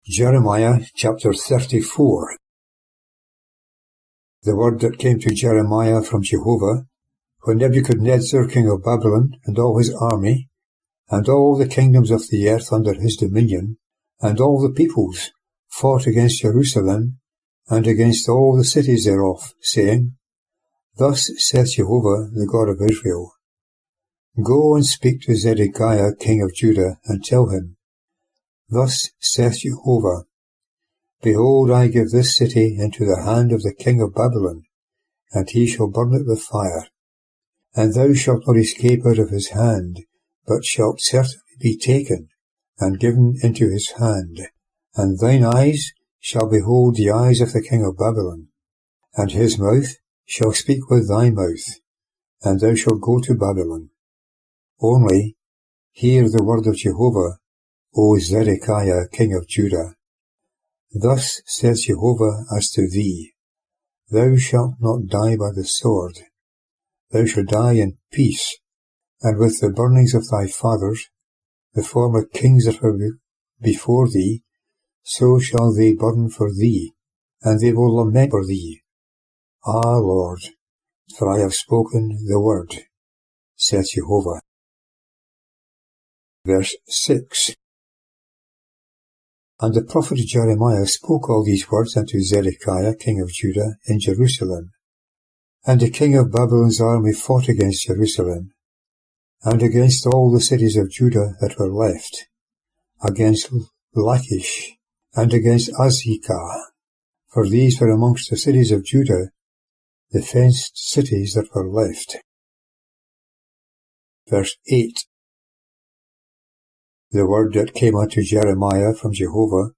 Jeremiah chapter 34. The word that came to Jeremiah from Jehovah, when Nebuchadnezzar king of Babylon, and all his army, and all the kingdoms of the earth under his dominion, and all the peoples, fought against Jerusalem, and against all the cities thereof, saying, Thus saith Jehovah, the God of Israel, Go and speak to Zedekiah king of Judah, and tell him, Thus saith Jehovah, Behold, I give this city into the hand of the king of Babylon, and he shall burn it with fire. And thou shalt not escape out of his hand, but shalt certainly be taken, and given into his hand. And thine eyes shall behold the eyes of the king of Babylon, and his mouth shall speak with thy mouth, and thou shalt go to Babylon. Only hear the word of Jehovah, O Zedekiah king of Judah. Thus saith Jehovah as to thee, Thou shalt not die by the sword. Thou shalt die in peace, and with the burnings of thy fathers, the former kings that were before thee, so shall they burn for thee, and they will lament for thee. Ah, Lord, for I have spoken the word, saith Jehovah. Verse 6. And the prophet Jeremiah spoke all these words unto Zedekiah king of Judah in Jerusalem. And the king of Babylon's army fought against Jerusalem, and against all the cities of Judah that were left, against Lachish, and against Azekah, for these were amongst the cities of Judah, the fenced cities that were left. Verse 8. The word that came unto Jeremiah from Jehovah,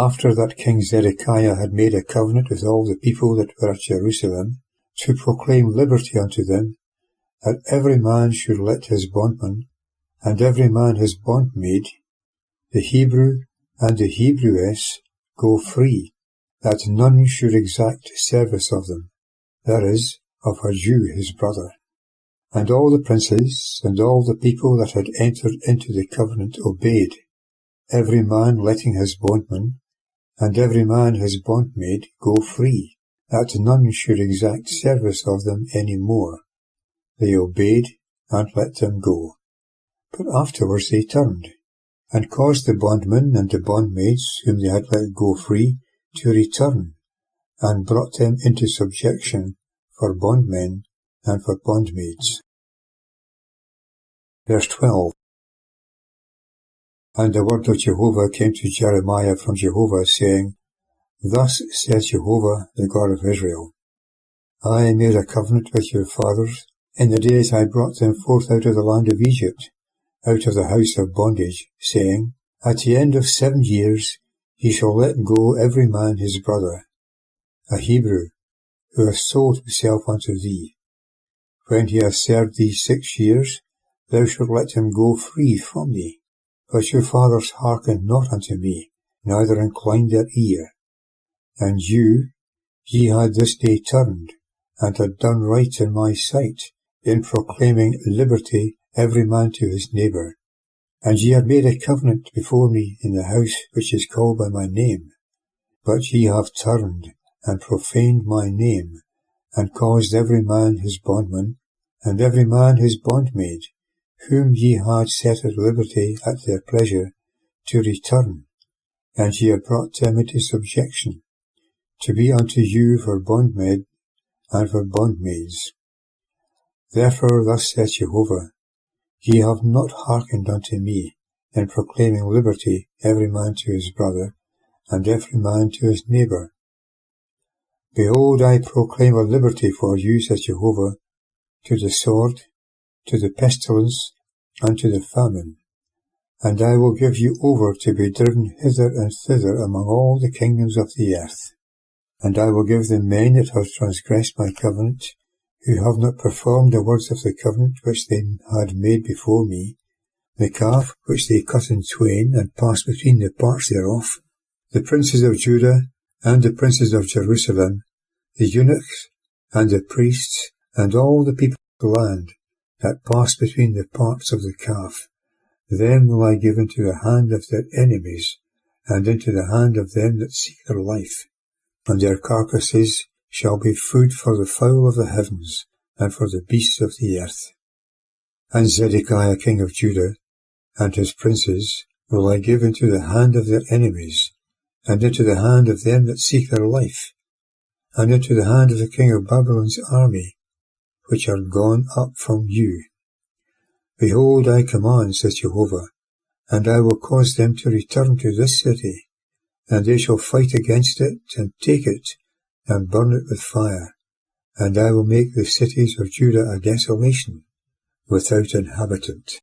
after that King Zedekiah had made a covenant with all the people that were at Jerusalem, to proclaim liberty unto them, that every man should let his bondman, and every man his bondmaid, the Hebrew and the Hebrewess, go free, that none should exact service of them, that is, of a Jew his brother. And all the princes and all the people that had entered into the covenant obeyed, every man letting his bondman, and every man his bondmaid go free, that none should exact service of them any more. They obeyed and let them go. But afterwards they turned, and caused the bondmen and the bondmaids whom they had let go free to return, and brought them into subjection for bondmen and for bondmaids. Verse 12. And the word of Jehovah came to Jeremiah from Jehovah, saying, Thus saith Jehovah, the God of Israel, I made a covenant with your fathers in the days I brought them forth out of the land of Egypt, out of the house of bondage, saying, At the end of 7 years ye shall let go every man his brother, a Hebrew, who hath sold himself unto thee. When he hath served thee 6 years, thou shalt let him go free from thee. But your fathers hearkened not unto me, neither inclined their ear. And ye had this day turned, and had done right in my sight, in proclaiming liberty every man to his neighbour. And ye have made a covenant before me in the house which is called by my name. But ye have turned, and profaned my name, and caused every man his bondman, and every man his bondmaid, whom ye had set at liberty at their pleasure, to return, and ye have brought them into subjection, to be unto you for bondmaid and for bondmaids. Therefore thus saith Jehovah, Ye have not hearkened unto me, in proclaiming liberty every man to his brother, and every man to his neighbour. Behold, I proclaim a liberty for you, saith Jehovah, to the sword, to the pestilence, and to the famine. And I will give you over to be driven hither and thither among all the kingdoms of the earth. And I will give the men that have transgressed my covenant, who have not performed the words of the covenant which they had made before me, the calf which they cut in twain and passed between the parts thereof, the princes of Judah and the princes of Jerusalem, the eunuchs and the priests, and all the people of the land, that pass between the parts of the calf, them will I give into the hand of their enemies, and into the hand of them that seek their life, and their carcasses shall be food for the fowl of the heavens, and for the beasts of the earth. And Zedekiah king of Judah, and his princes, will I give into the hand of their enemies, and into the hand of them that seek their life, and into the hand of the king of Babylon's army, which are gone up from you. Behold, I command, says Jehovah, and I will cause them to return to this city, and they shall fight against it, and take it, and burn it with fire, and I will make the cities of Judah a desolation, without inhabitant.